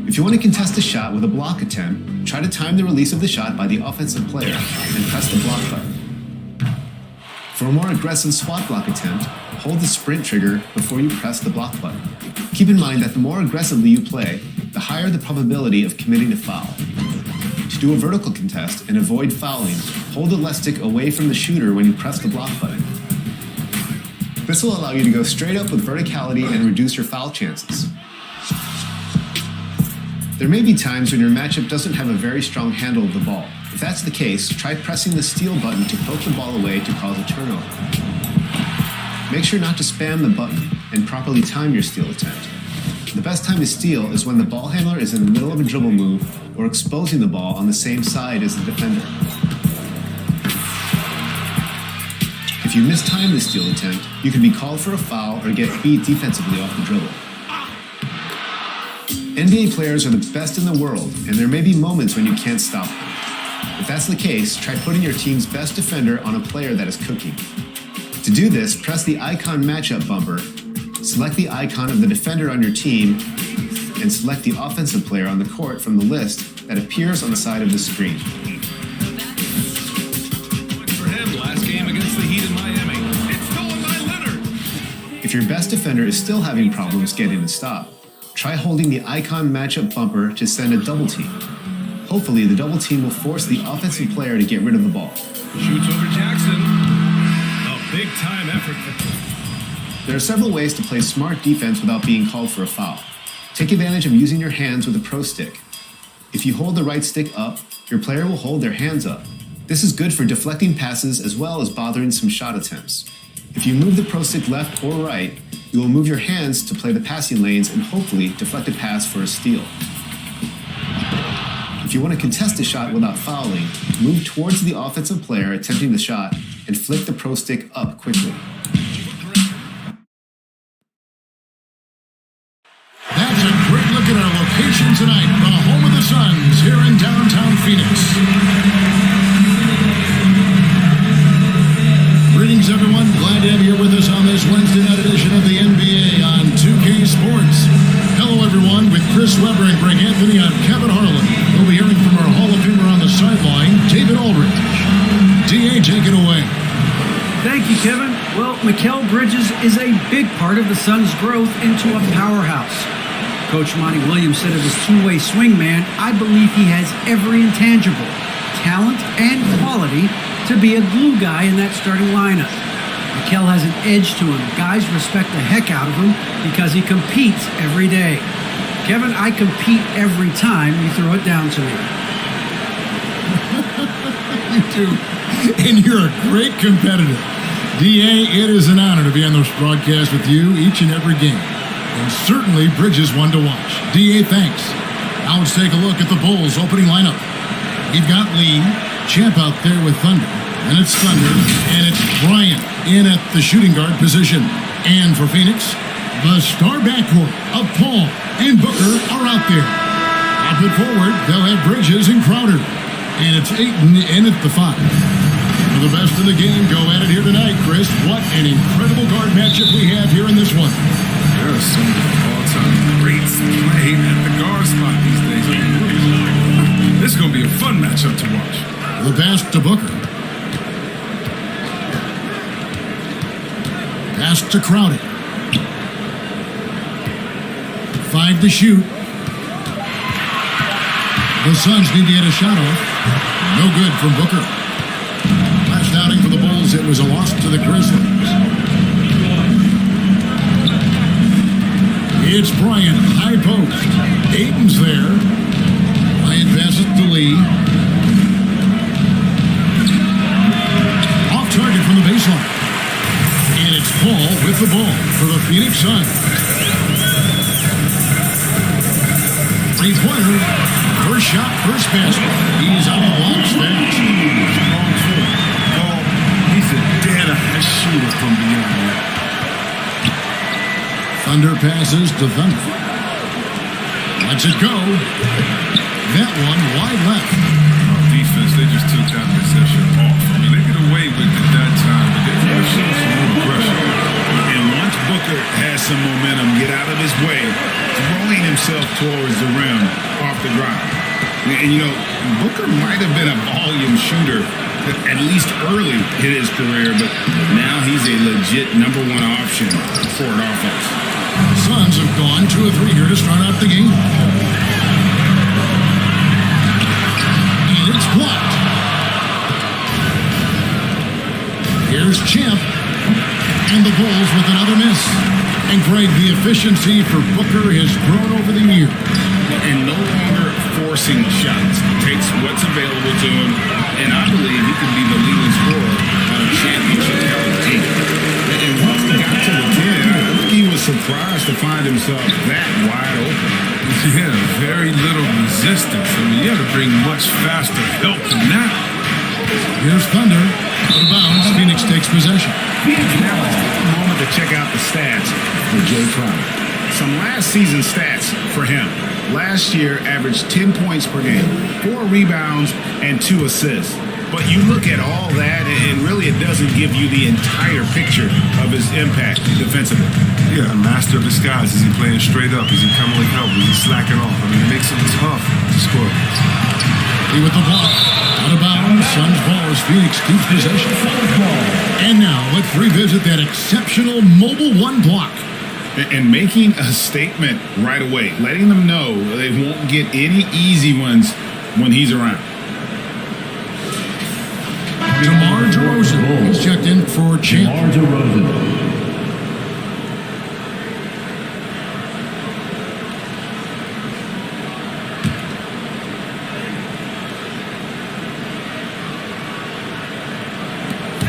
If you want to contest a shot with a block attempt, try to time the release of the shot by the offensive player and press the block button. For a more aggressive spot block attempt, hold the sprint trigger before you press the block button. Keep in mind that the more aggressively you play, the higher the probability of committing a foul. To do a vertical contest and avoid fouling, hold the left stick away from the shooter when you press the block button. This will allow you to go straight up with verticality and reduce your foul chances. There may be times when your matchup doesn't have a very strong handle of the ball. If that's the case, try pressing the steal button to poke the ball away to cause a turnover. Make sure not to spam the button and properly time your steal attempt. The best time to steal is when the ball handler is in the middle of a dribble move or exposing the ball on the same side as the defender. If you mistime the steal attempt, you can be called for a foul or get beat defensively off the dribble. NBA players are the best in the world, and there may be moments when you can't stop them. If that's the case, try putting your team's best defender on a player that is cooking. To do this, press the icon matchup bumper, select the icon of the defender on your team, and select the offensive player on the court from the list that appears on the side of the screen. For him, last game against the Heat in Miami. It's stolen by Leonard. If your best defender is still having problems getting a stop, try holding the icon matchup bumper to send a double team. Hopefully, the double team will force the offensive player to get rid of the ball. Shoots over Jackson. A big time effort. There are several ways to play smart defense without being called for a foul. Take advantage of using your hands with a pro stick. If you hold the right stick up, your player will hold their hands up. This is good for deflecting passes as well as bothering some shot attempts. If you move the pro stick left or right, you will move your hands to play the passing lanes and hopefully deflect a pass for a steal. If you want to contest a shot without fouling, move towards the offensive player attempting the shot and flick the pro stick up quickly. That's a great look at our location tonight, the home of the Suns here in downtown Phoenix. Greetings, everyone. Glad to have you here with us on this Wednesday night edition of the NBA on 2K Sports. Hello, everyone. With Chris Webber and Greg Anthony, I'm Kevin Harlan. We'll be hearing from our Hall of Famer on the sideline, David Aldridge. DA, take it away. Thank you, Kevin. Well, Mikal Bridges is a big part of the Suns' growth into a powerhouse. Coach Monty Williams said of his two-way swing man, I believe he has every intangible, talent and quality to be a glue guy in that starting lineup. Mikal has an edge to him. Guys respect the heck out of him because he competes every day. Kevin, I compete every time you throw it down to me. You do. And you're a great competitor. DA, it is an honor to be on this broadcast with you each and every game. And certainly Bridges one to watch. DA, thanks. Now let's take a look at the Bulls opening lineup. We've got Lee, Champ out there with Thunder. And it's Thunder, and it's Bryant in at the shooting guard position. And for Phoenix, the star backcourt of Paul and Booker are out there. Up and forward, they'll have Bridges and Crowder. And it's Ayton in at the 5. For the best of the game, go at it here tonight, Chris. What an incredible guard matchup we have here in this one. There are some all-time greats playing at the guard spot these days. This is going to be a fun matchup to watch. The pass to Booker. Pass to Crowder. 5 to shoot. The Suns need to get a shot off. No good from Booker. Last outing for the Bulls, it was a loss to the Grizzlies. It's Bryant, high post. Ayton's there. Bryant passes to Lee. Off target from the baseline. And it's Paul with the ball for the Phoenix Suns. Three-pointer. First shot, first basket. He's on the block fast. Paul, he's a dead-eye shooter from beyond that. Thunder passes to Thunder. Lets it go. That one wide left. Defense, they just took that possession off. I mean, they get away with it that time, but they want to show some more aggression. And once Booker has some momentum, get out of his way, throwing himself might have been a volume shooter, at least early in his career, but now he's a legit number one option for an offense. The Suns have gone 2 of 3 here to start out the game. And it's blocked. Here's Champ. And the Bulls with another miss. And Greg, the efficiency for Booker has grown over the year. And no longer forcing shots. Takes what's available to him, and I believe he could be the leading scorer on a championship caliber team. And once he got to the 10, I think he was surprised to find himself that wide open. Yeah, very little resistance. I mean, you had to bring much faster help than that. Here's Thunder. Out of bounds. Phoenix takes possession. Now let's take a moment to check out the stats for Jay Crowder. Some last season stats for him. Last year, averaged 10 points per game, 4 rebounds, and 2 assists. But you look at all that, and really it doesn't give you the entire picture of his impact defensively. Yeah, a master of disguise. Is he playing straight up? Is he coming with help? Is he slacking off? I mean, it makes it tough to score. He with the block. Out of bounds. Suns ball as Phoenix keeps possession. And now let's revisit that exceptional mobile 1 block. And making a statement right away, letting them know they won't get any easy ones when he's around. DeMar DeRozan is checked in for Champ. DeMar DeRozan.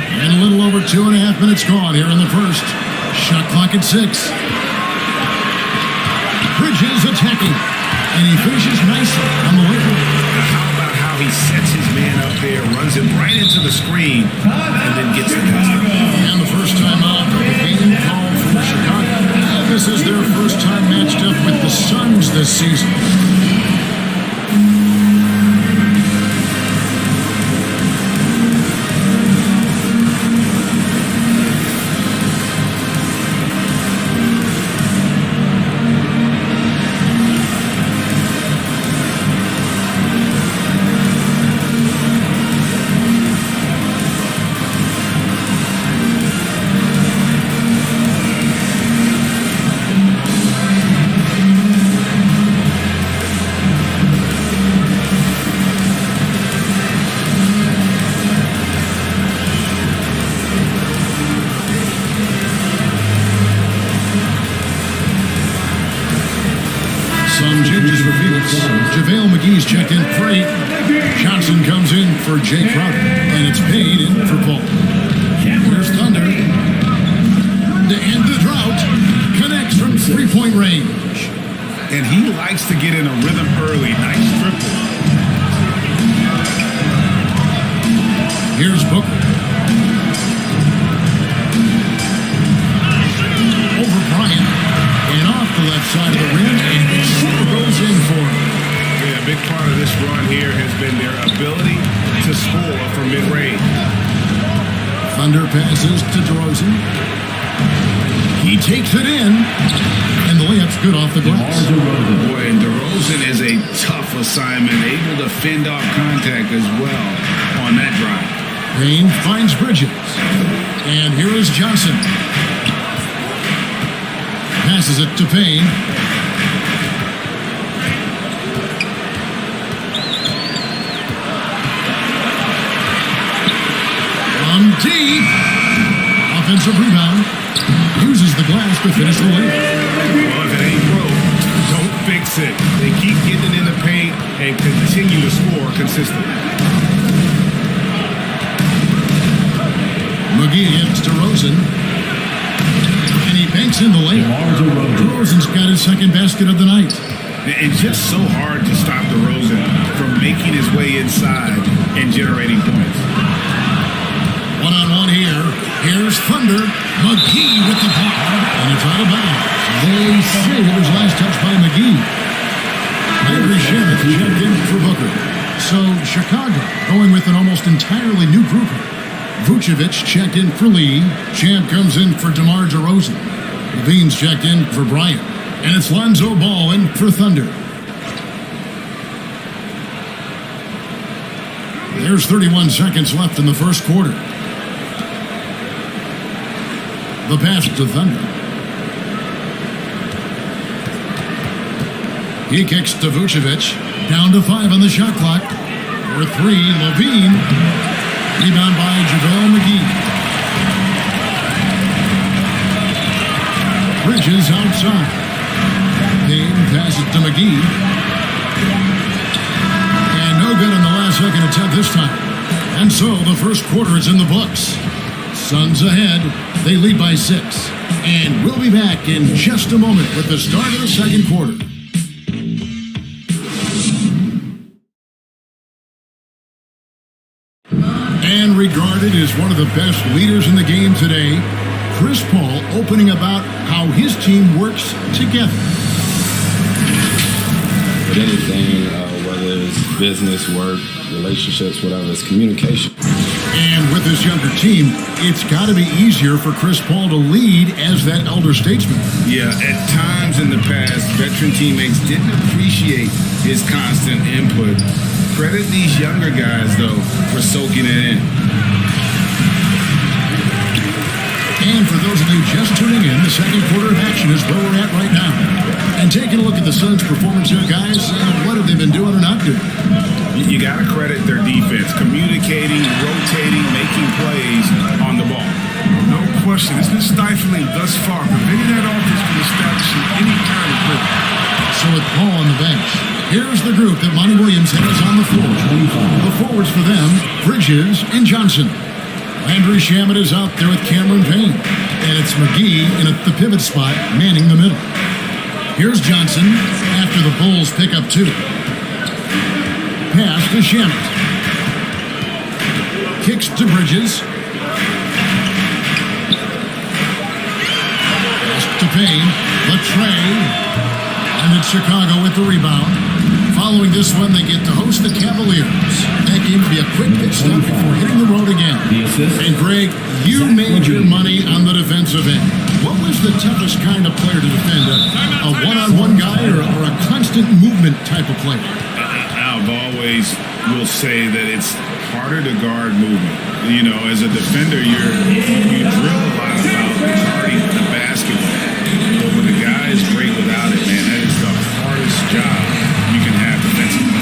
And a little over 2.5 minutes gone here in the first. Shot clock at 6. Bridges attacking. And he finishes nicely on the way. How about how he sets his man up there, runs him right into the screen, and then gets the custom. And the first time out, the game called for Chicago. And this is their first time matched up with the Suns this season. Some changes for Phoenix. JaVale McGee's checked in for 8. Johnson comes in for Jay Crowder. And it's paid in for Paul. Here's Thunder. To end the drought. Connects from 3-point range. And he likes to get in a rhythm early. Nice triple. Here's Booker. Over Bryant. And off the left side of the rim. And it sure goes in for him. Yeah, a big part of this run here has been their ability to score from mid-range. Thunder passes to DeRozan. He takes it in. And the layup's good off the glass. Boy, and DeRozan is a tough assignment, able to fend off contact as well on that drive. Payne finds Bridges. And here is Johnson. Passes it to Payne. From deep. Offensive rebound. Uses the glass to finish the layup. Well, if it ain't broke, don't fix it. They keep getting it in the paint and continue to score consistently. McGee hits DeRozan. And he banks in the layup. DeRozan's got his second basket of the night. It's just so hard to stop DeRozan from making his way inside and generating points. One-on-one here. Here's Thunder. McGee with the block. And it's out of bounds. They say it was last touch by McGee. Landry Shamet checked in for Booker. So Chicago going with an almost entirely new group. Vucevic checked in for Lee. Champ comes in for DeMar DeRozan. Levine's checked in for Bryant. And it's Lonzo Ball in for Thunder. There's 31 seconds left in the first quarter. The pass to Thunder. He kicks to Vucevic. Down to 5 on the shot clock. For 3, Levine. Rebound by JaVale McGee. Bridges outside. Payne passes to McGee. And no good on the last second attempt this time. And so the first quarter is in the books. Suns ahead. They lead by 6. And we'll be back in just a moment with the start of the second quarter. And regarded as one of the best leaders in the game today, Chris Paul opening about how his team works together. With anything, whether it's business, work, relationships, whatever, it's communication. And with this younger team, it's got to be easier for Chris Paul to lead as that elder statesman. Yeah, at times in the past, veteran teammates didn't appreciate his constant input. Credit these younger guys, though, for soaking it in. And for those of you just tuning in, the second quarter of action is where we're at right now. And taking a look at the Suns' performance here, guys, what have they been doing or not doing? You got to credit their defense, communicating, rotating, making plays on the ball. No question. It's been stifling thus far, preventing that offense from establishing any kind of rhythm. So with Paul on the bench, here's the group that Monty Williams has on the floor. The forwards for them, Bridges and Johnson. Landry Shamet is out there with Cameron Payne. And it's McGee in at the pivot spot, manning the middle. Here's Johnson after the Bulls pick up 2. Pass to Shamet. Kicks to Bridges. Pass to Payne. Latrey. And it's Chicago with the rebound. Following this one, they get to host the Cavaliers. That game will be a quick pit stop before hitting the road again. And Greg, you made your money on the defensive end. What was the toughest kind of player to defend? A one-on-one guy or a constant movement type of player? I've always will say that it's harder to guard movement. You know, as a defender, you drill a lot about guarding the basketball. But when a guy is great without it, man, that is the hardest job you can have defensively.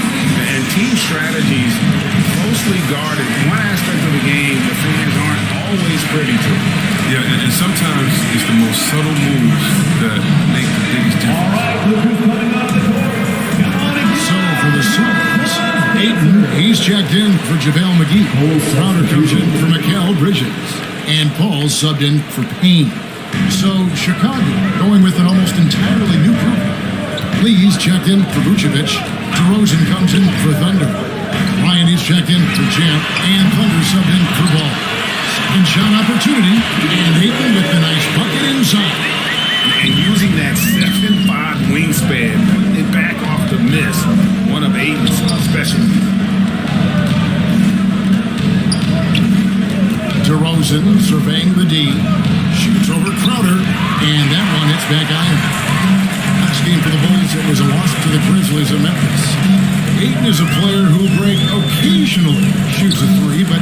And team strategies closely guarded. One aspect of the game the fans aren't always privy to. Yeah, and sometimes it's the most subtle moves that make the biggest difference. So for the Suns, Ayton, he's checked in for JaVale McGee. Crowder comes in for Mikal Bridges. And Paul subbed in for Payne. So Chicago going with an almost entirely new group. Lee's checked in for Vucevic. DeRozan comes in for Thunder. Ryan is checked in for Champ. And Thunder subbed in for Ball. Second shot opportunity. And Ayton with the nice bucket inside. And using that 7'5" wingspan, putting it back off the miss, one of Ayton's specialties. DeRozan surveying the D. Shoots over Crowder. And that one hits back iron. Last game for the Bulls, it was a loss to the Grizzlies of Memphis. Ayton is a player who, Greg, occasionally shoots a 3, but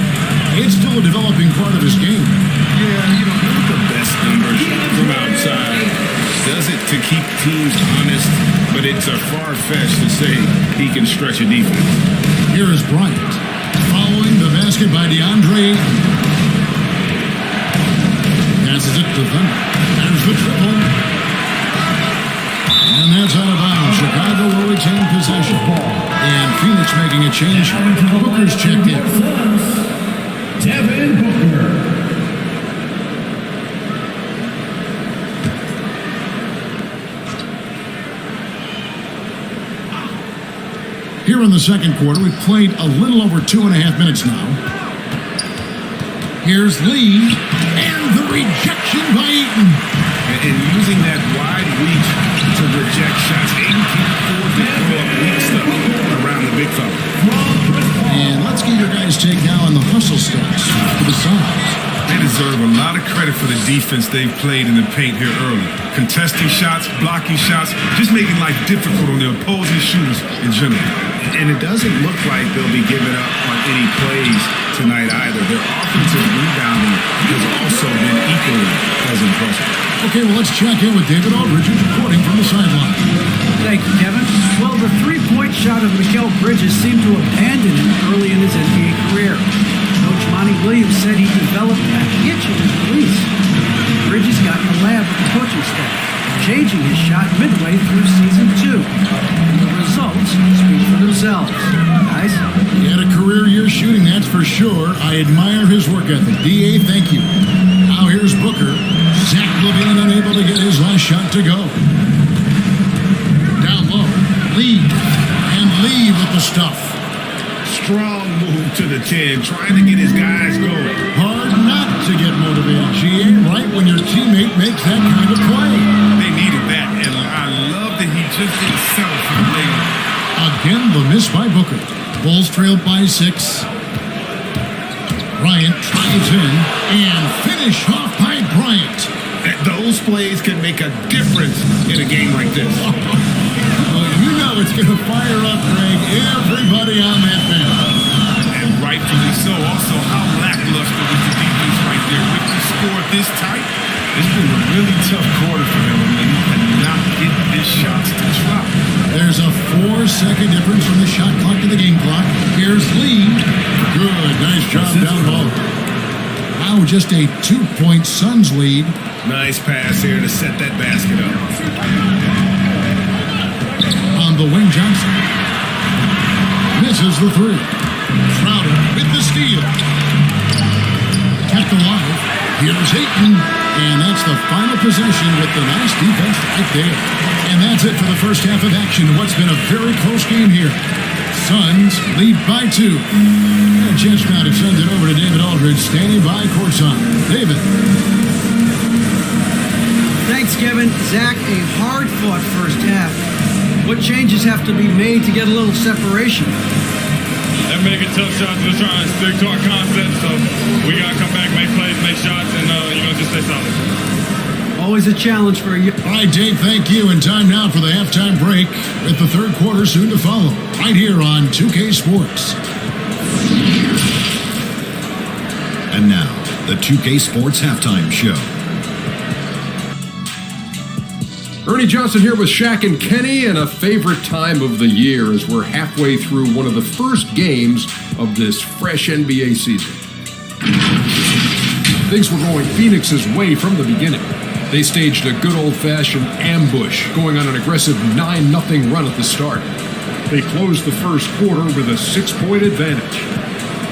it's still a developing part of his game. Yeah, you don't know the best numbers from outside. Does it to keep teams honest, but it's a far-fetched to say he can stretch a defense. Here is Bryant. Following the basket by DeAndre. Passes it to Thunder. There's the triple. And that's out of bounds. Chicago will retain possession. And Phoenix making a change. Booker's checked in. Devin Booker. Here in the second quarter, we've played a little over 2.5 minutes now. Here's Lee, and the rejection by Ayton. And using that wide reach to reject shots, Ayton can't afford to throw up weak stuff around the big fella. And let's get your guys' take now on the hustle stats for the Suns. They deserve a lot of credit for the defense they've played in the paint here early. Contesting shots, blocking shots, just making life difficult on the opposing shooters in general. And it doesn't look like they'll be giving up on any plays tonight either. Their offensive rebounding has also been equally as impressive. Okay, well, let's check in with David Aldridge, who's reporting from the sideline. Thank you, Kevin. Well, the three-point shot of Mikal Bridges seemed to abandon him early in his NBA career. Coach Monty Williams said he developed a hitch in his release. Bridges got in the lab with the coaching staff, changing his shot midway through season 2. And the results speak for themselves. Guys? He had a career year shooting, that's for sure. I admire his work ethic. D.A., thank you. Now here's Booker. Zach LaVine unable to get his last shot to go. Down low. Lee. And Lee with the stuff. Strong move to the 10, trying to get his guys going. Hard not to get motivated, G.A., right when your teammate makes that kind of play. They needed that, and I love that he just didn't settle for the layup. Again, the miss by Booker. Bulls trailed by 6. Bryant drives in and finish off by Bryant. Those plays can make a difference in a game like this. Well, you know it's going to fire up, Greg, everybody on that bench. And rightfully so. Also, how lackluster was the defense right there. With the score this tight, it's been a really tough quarter for them. I mean, he cannot get his shots to drop. There's a 4-second difference from the shot clock to the game clock. Here's Lee. Good, nice job down low. Now just a 2-point Suns lead. Nice pass here to set that basket up. On the wing, Johnson misses the 3. Crowder with the steal. Kept alive. Here's Ayton. And that's the final possession with the nice defense right there. And that's it for the first half of action. What's been a very close game here. Suns lead by 2. And chance now to send it over to David Aldridge, standing by courtside. David. Thanks, Kevin. Zach, a hard-fought first half. What changes have to be made to get a little separation? They're making tough shots. We're trying to stick to our concept, so we got to come back, make plays, make shots, and, just stay solid. Always a challenge for you. All right, Dave, thank you. And time now for the halftime break with the third quarter soon to follow. Right here on 2K Sports. And now, the 2K Sports Halftime Show. Ernie Johnson here with Shaq and Kenny, and a favorite time of the year as we're halfway through one of the first games of this fresh NBA season. Things were going Phoenix's way from the beginning. They staged a good old-fashioned ambush, going on an aggressive 9-0 run at the start. They closed the first quarter with a 6-point advantage.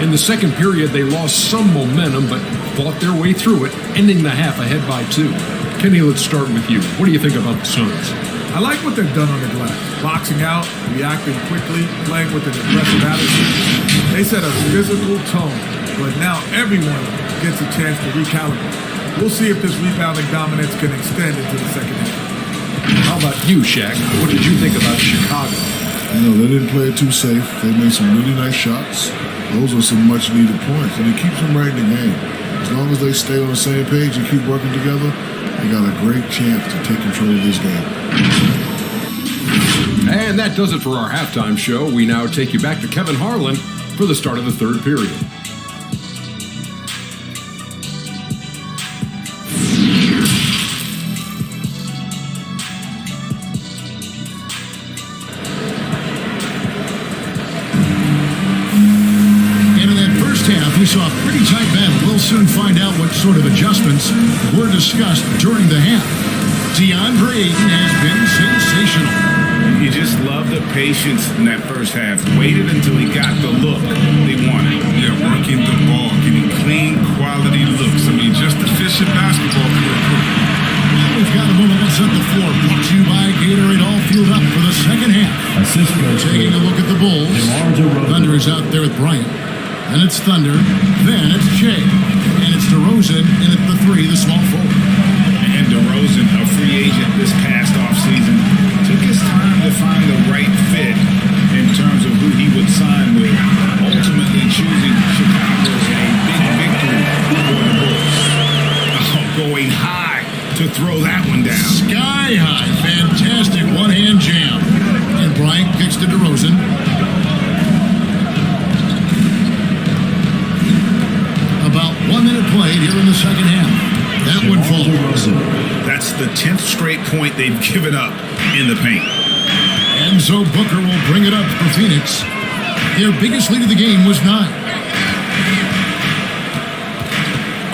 In the second period, they lost some momentum, but fought their way through it, ending the half ahead by 2. Kenny, let's start with you. What do you think about the Suns? I like what they've done on the glass. Boxing out, reacting quickly, playing with an aggressive attitude. They set a physical tone, but now everyone gets a chance to recalibrate. We'll see if this rebounding dominance can extend into the second half. How about you, Shaq? What did you think about Chicago? They didn't play it too safe. They made some really nice shots. Those are some much-needed points, and it keeps them right in the game. As long as they stay on the same page and keep working together, they got a great chance to take control of this game. And that does it for our halftime show. We now take you back to Kevin Harlan for the start of the third period. We saw a pretty tight battle. We'll soon find out what sort of adjustments were discussed during the half. DeAndre Ayton has been sensational. You just love the patience in that first half. Waited until he got the look they wanted. Yeah, working the ball, getting clean, quality looks. I mean, just efficient basketball for a group. We've got a moment to set the floor. Brought to you by Gatorade, all fueled up for the second half. Taking a look at the Bulls. Thunder is out there with Bryant. Then it's Thunder, then it's Shea, and it's DeRozan in at the 3, the small forward. And DeRozan, a free agent this past offseason, took his time to find the right fit in terms of who he would sign with, ultimately choosing Chicago as a big victory for the Bulls. throw that one down. Sky high. Fantastic one-hand jam. And Bryant kicks to DeRozan. About 1 minute played here in the second half. That one falls. That's the 10th straight point they've given up in the paint. Enzo Booker will bring it up for Phoenix. Their biggest lead of the game was 9.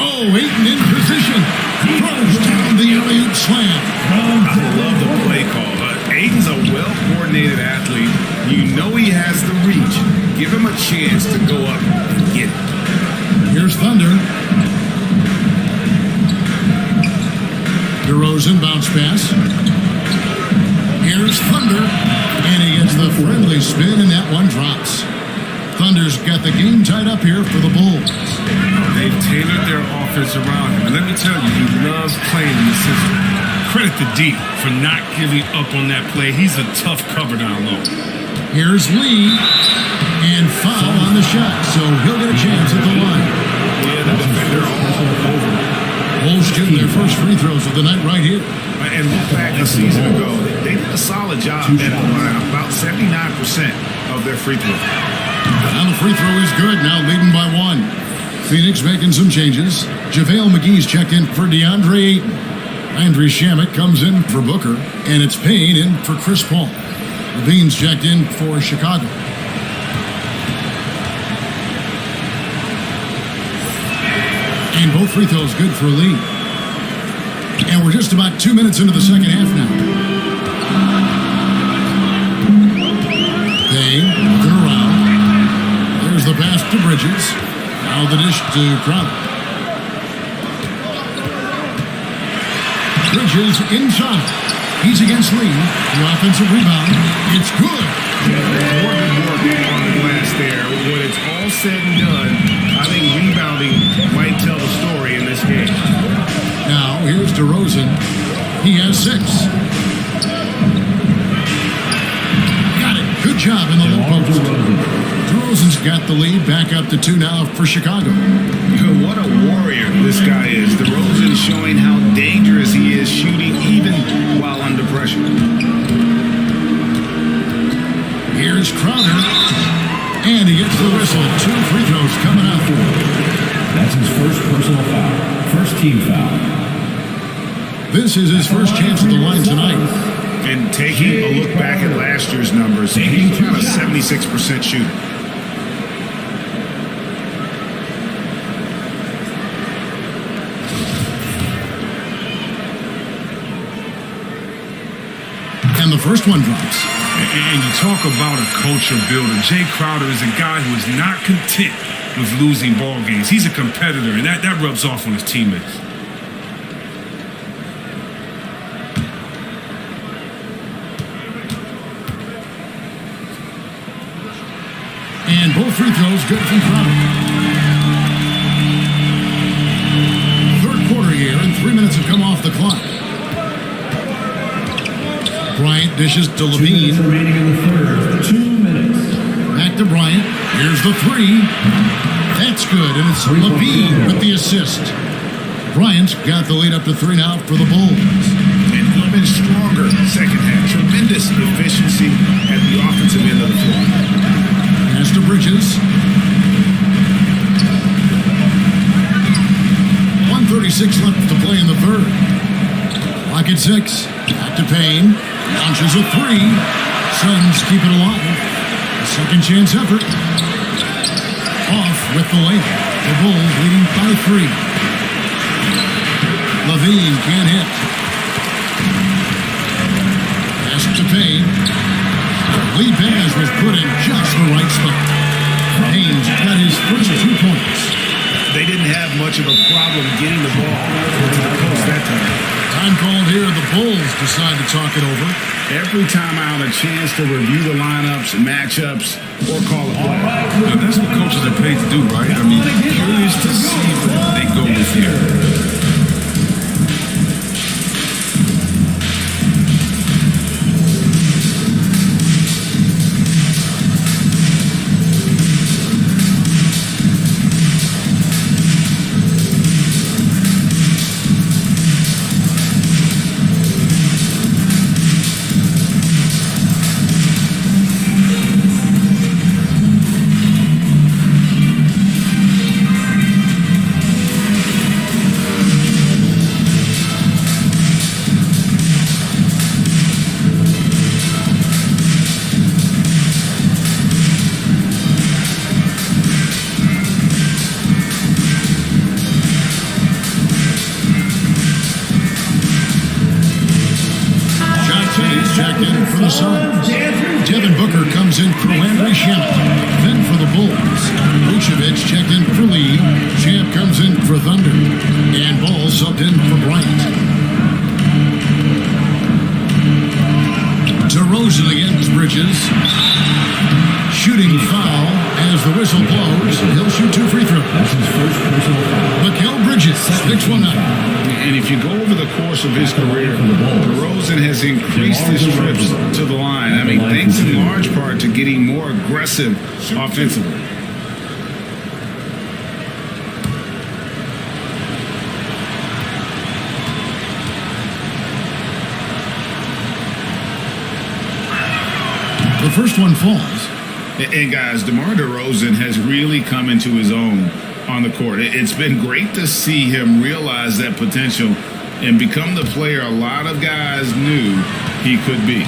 Oh, Ayton in position. Throws down the alley-oop slam. I love the play call. Ayton's a well-coordinated athlete. You know he has the reach. Give him a chance to go up and get it. Here's Thunder. DeRozan bounce pass. Here's Thunder. And he gets the friendly spin, and that one drops. Thunder's got the game tied up here for the Bulls. They've tailored their offense around him. And let me tell you, he loves playing in the system. Credit to D for not giving up on that play. He's a tough cover down low. Here's Lee. And foul on the shot, so he'll get a chance at the line. Yeah, the defender all over. Bulls shooting their first free throws of the night right here. And look back a season ago, they did a solid job at the line, about 79% of their free throws. Now the free throw is good, now leading by 1. Phoenix making some changes. JaVale McGee's checked in for DeAndre Ayton. Landry Shamet comes in for Booker, and it's Payne in for Chris Paul. Levine's checked in for Chicago. And both free throws good for Lee. And we're just about 2 minutes into the second half now. Payne looking around. There's the pass to Bridges. Now the dish to Crowder. Bridges inside. He's against Lee. The offensive rebound. It's good. More than work on the glass there. When it's all said and done, I think rebounding might tell the story in this game. Now here's DeRozan. He has 6. Got it. Good job in the low post. DeRozan's got the lead. Back up to 2 now for Chicago. What a warrior this guy is. DeRozan showing how dangerous he is shooting even while under pressure. Here's Crowder. And he gets the whistle. 2 free throws coming up. That's his first personal foul. First team foul. This is his first chance at the line tonight. And taking a look back at last year's numbers, he's got a 76% shooter. And the first one drops. And you talk about a culture builder. Jay Crowder is a guy who is not content with losing ball games. He's a competitor, and that rubs off on his teammates. And both free throws good from Crowder. Third quarter here, and 3 minutes have come off the clock. Bryant dishes to Levine. 2 minutes remaining in the third. 2 minutes. Back to Bryant. Here's the 3. That's good, and it's Levine with the assist. Bryant's got the lead up to 3 now for the Bulls. And even stronger second half. Tremendous efficiency at the offensive end of the floor. Pass to Bridges. 1:36 left to play in the third. Clock at 6. Back to Payne. Launches a 3. Suns keep it alive. Second chance effort. Off with the layup. The Bulls leading by 3. Levine can't hit. Pass to Payne. Lee Baz was put in just the right spot. Payne's got his first 2 points. They didn't have much of a problem getting the ball to the post that time. Time called here. The Bulls decide to talk it over. Every time I have a chance to review the lineups, matchups, or call a play. Now, that's what coaches are paid to do, right? I mean, curious to see where they go with here. for the Suns. Devin Booker comes in for Landry Shamet. Then for the Bulls, Vucevic checked in for Lee. Champ comes in for Thunder. And Ball subbed in for Bryant. DeRozan against Bridges. Shooting foul as the whistle blows. He'll shoot 2 free throws. That's his first personal foul. Mikal Bridges picks one up. And if you go over the course of his career, DeRozan has increased his trips to the line. I mean, thanks in large part to getting more aggressive offensively. The first one falls. And guys, DeMar DeRozan has really come into his own on the court. It's been great to see him realize that potential and become the player a lot of guys knew he could be.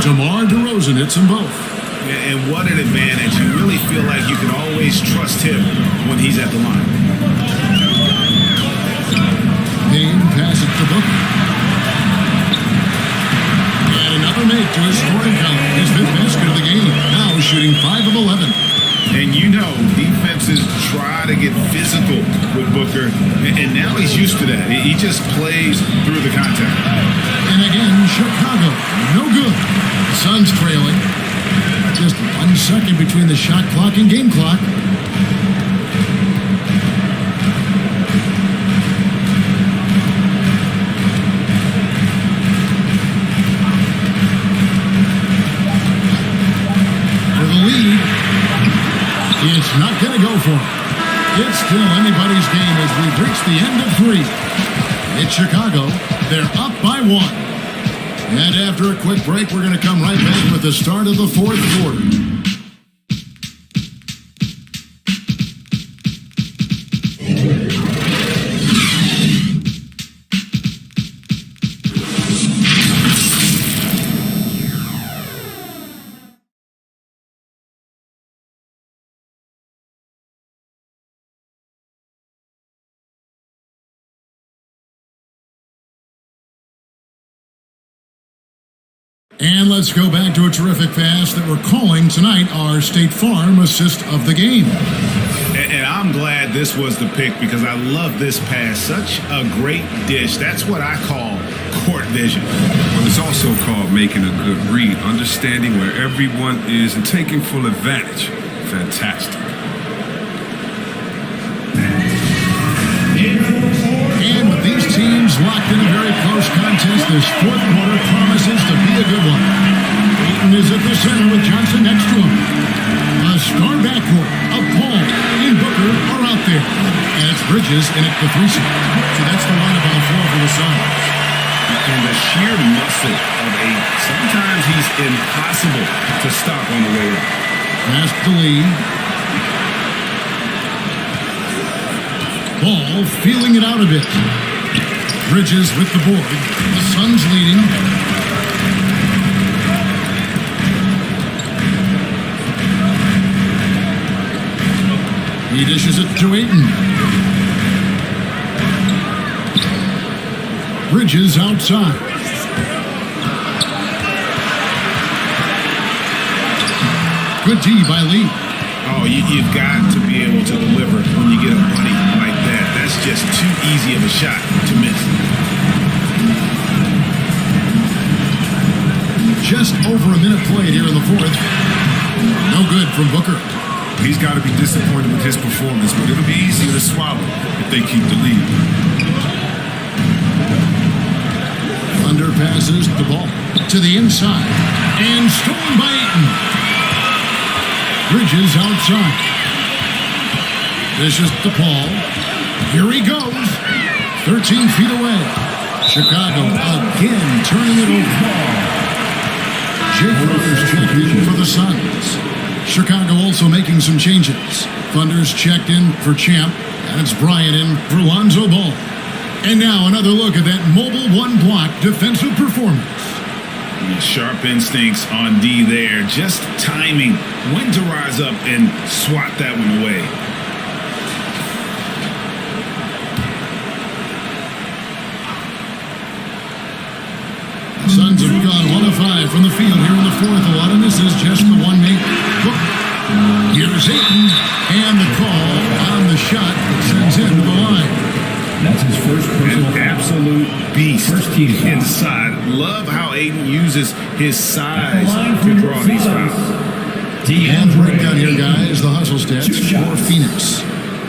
DeMar DeRozan hits them both. And what an advantage. You really feel like you can always trust him when he's at the line. Payne passes to Booker. And another make to his scoring count. His fifth basket of the game. Now shooting 5 of 11. And you know, defenses try to get physical with Booker, and now he's used to that. He just plays through the contact. And again, Chicago, no good. The Suns trailing. Just 1 second between the shot clock and game clock. For the lead, it's not going to go for him. It's still anybody's game as we've reached the end of 3. It's Chicago. They're up by 1. And after a quick break, we're going to come right back with the start of the 4th quarter. And let's go back to a terrific pass that we're calling tonight our State Farm assist of the game. And I'm glad this was the pick because I love this pass. Such a great dish. That's what I call court vision. Well, it's also called making a good read, understanding where everyone is and taking full advantage. Fantastic. And with these teams locked in a very close contest, this 4th quarter promises to be a good one. Ayton is at the center with Johnson next to him. A star backcourt of Paul and Booker are out there. And it's Bridges in at the 3 seat. So that's the lineup on the floor for the Suns. And the sheer muscle of Ayton. Sometimes he's impossible to stop on the way up. Past the lead. Ball feeling it out a bit. Bridges with the board. The Suns leading. He dishes it to Ayton. Bridges outside. Good D by Lee. Oh, you've got to be able to deliver when you get a money like that. That's just too easy of a shot to miss. Just over a minute played here in the 4th. No good from Booker. He's got to be disappointed with his performance, but it'll be easier to swallow if they keep the lead. Thunder passes the ball to the inside and stolen by Ayton. Bridges outside. This is to Paul. Here he goes. 13 feet away. Chicago again turning it over. Jake Crowder's checked in for the Suns. Chicago also making some changes. Thunder's checked in for Champ. And it's Bryant in for Lonzo Ball. And now another look at that mobile 1-block defensive performance. Sharp instincts on D there. Just timing when to rise up and swat that one away. Suns have gone 1 of 5 from the field here in the fourth. A lot of this is just the one make. Here's Ayton, and the call on the shot that sends him to the line. That's his first personal An absolute beast First team foul. inside. Love how Ayton uses his size to draw these fouls. And breakdown here, guys. The hustle stats for Phoenix.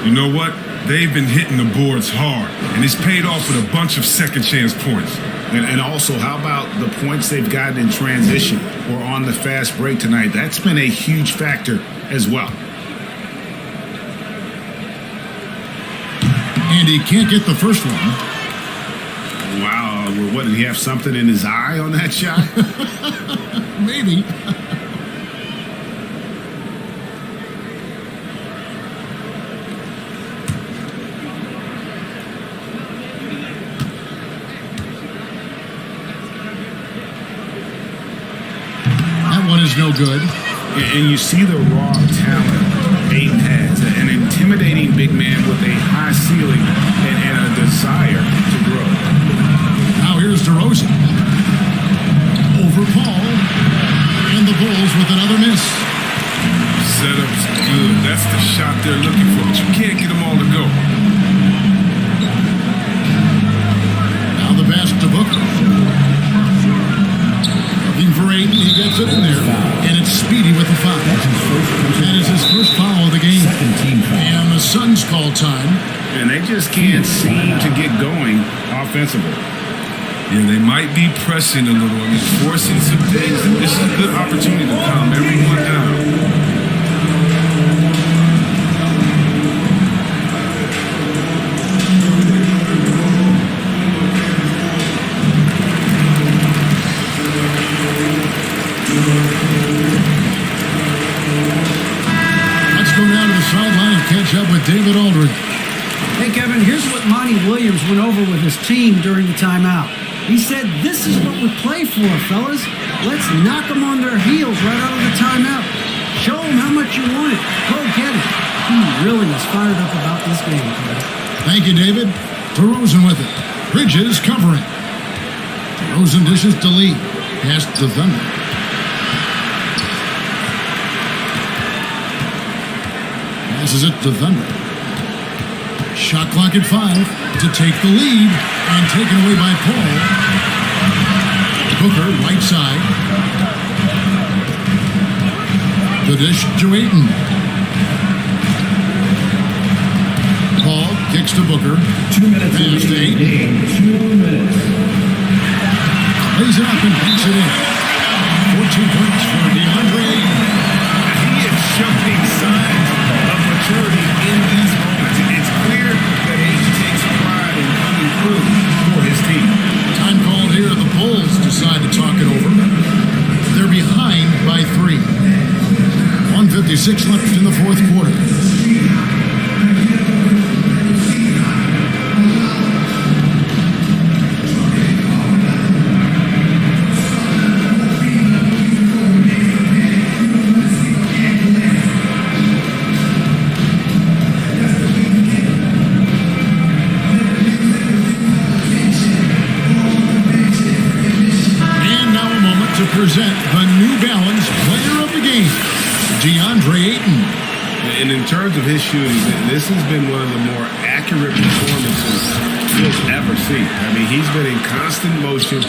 You know what? They've been hitting the boards hard, and it's paid off with a bunch of second chance points. And also, how about the points they've gotten in transition or on the fast break tonight? That's been a huge factor as well. And he can't get the first one. Wow. What, did he have something in his eye on that shot? Maybe. That one is no good. And you see the raw talent Ayton has. An intimidating big man with a high ceiling and a desire to grow. Now here's DeRozan. Over Paul. And the Bulls with another miss. Setup's good. That's the shot they're looking for, but you can't get them all to go. Now the pass to Booker. Looking for Ayton. He gets it in there. And it's Speedy with the foul. That is his first foul of the game. And the Suns call time. And they just can't seem to get going offensively. Yeah, they might be pressing a little. I mean, forcing some things. This is a good opportunity to calm everyone down. Let's go down to the sideline and catch up with David Aldridge. Hey, Kevin, here's what Monty Williams went over with his team during the timeout. He said, "This is what we play for, fellas. Let's knock them on their heels right out of the timeout. Show them how much you want it. Go get it." He really is fired up about this game, Kevin. Thank you, David. DeRozan with it. Bridges covering. DeRozan dishes to Lee. Pass to Thunder. Passes it to Thunder. Shot clock at 5 to take the lead and taken away by Paul. Booker, right side. The dish to Ayton. Paul kicks to Booker. 2 minutes Pass to in the Ayton. game. 2 minutes. Lays it up and banks it in. 14 points for DeAndre Ayton. He is showing signs of maturity in these moments. It's clear that Ayton takes pride in coming through for his team. Time called here. The Bulls decide to talk it over. They're behind by 3. 1:56 left in the fourth quarter. Present the New Balance Player of the Game, DeAndre Ayton. And in terms of his shooting, this has been one of the more accurate performances he's ever seen. I mean, he's been in constant motion,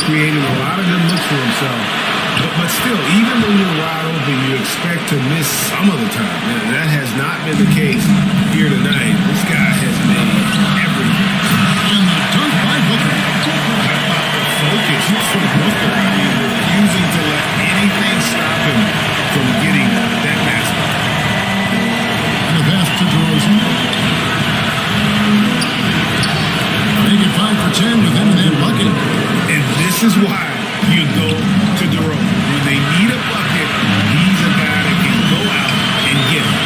creating a lot of good looks for himself. But still, even when you're wide open, you expect to miss some of the time. And that has not been the case here tonight. This guy has made everything. And the dunk by Booker. Focus from Booker. I mean, refusing to let anything stop him from getting that basket. And the pass to DeRozan. Make it 5 for 10 with him in that bucket. And this is why you go to DeRozan. When they need a bucket, he's a guy that can go out and get it.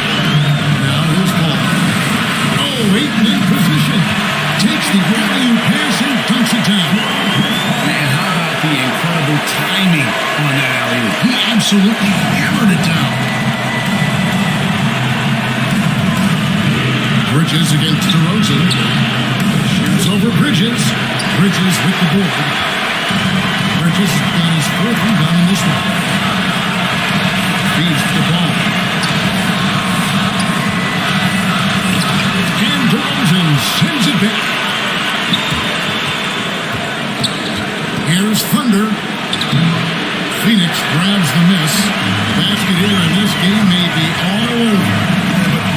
Now here's Paul. Oh, Ayton in position. Takes the alley-oop pass and dunks it down. Man, how about the incredible timing on that alley-oop? He absolutely hammered it down. Bridges against DeRozan. Shoots over Bridges. Bridges with the board. Bridges got his 4th rebound in this one. Feeds the ball. And DeRozan sends it back. Here's Thunder. Phoenix grabs the miss. Basket here, and this game may be all over.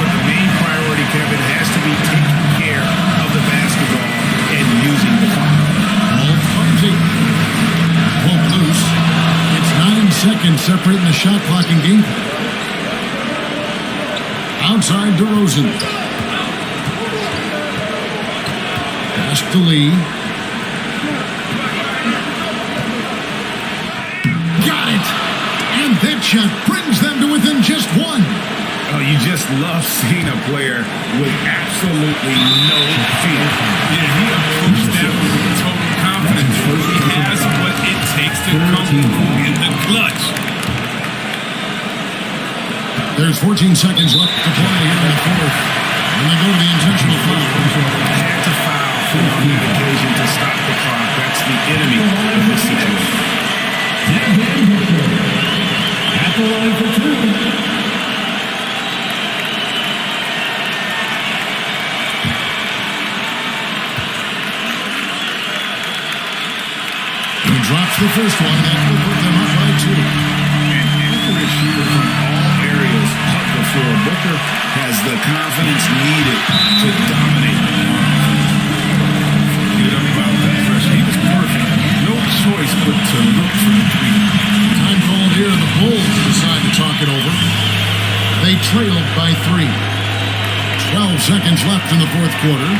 But the main priority, Kevin, has to be taking care of the basketball and using the clock. All clumsy. Pulled loose. It's 9 seconds separating the shot clock and game clock. Outside DeRozan. Pass to Lee. Got it! And that shot brings them to within just 1. Oh, you just love seeing a player with absolutely no fear. Yeah, he approached that with total confidence. He has what it takes to come through in the clutch. There's 14 seconds left to play here in the 4th. And they go to the intentional foul. Had to foul on that occasion to stop the clock. That's the enemy of this situation. At the line for 2. He drops the first one. That will put them up by 2. An accurate shooter from all areas of the floor. Booker has the confidence needed to dominate. About that pressure, he was perfect. No choice but to look for the 3. Time called here. The Bulls decide to talk it over. They trailed by 3. 12 seconds left in the 4th quarter.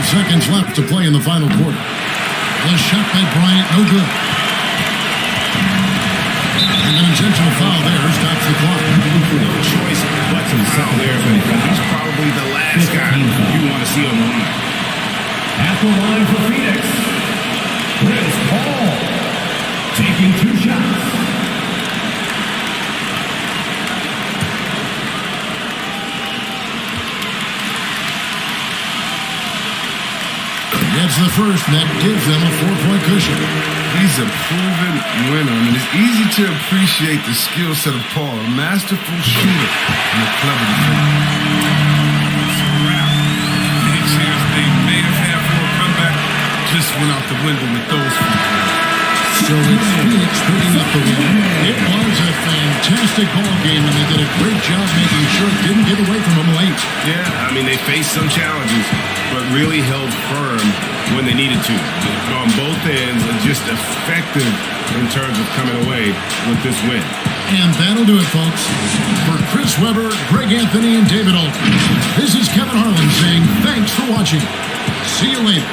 Seconds left to play in the final quarter. The shot by Bryant, no good. And an intentional foul there stops the clock. No choice but to foul there, because he's probably the last guy you want to see on the line. At the line for Phoenix, Chris Paul taking 2 shots. Gets the first, and that gives them a 4-point cushion. He's a proven winner. I mean, it's easy to appreciate the skill set of Paul, a masterful shooter and a clever defender. It's a wrap. Any chance they may have had for a comeback just went out the window with those people. So it's Phoenix picking up the win. It was a fantastic ball game, and they did a great job making sure it didn't get away from them late. Yeah, I mean, they faced some challenges, but really held firm when they needed to. On both ends, and just effective in terms of coming away with this win. And that'll do it, folks. For Chris Webber, Greg Anthony, and David Alton, this is Kevin Harlan saying thanks for watching. See you later.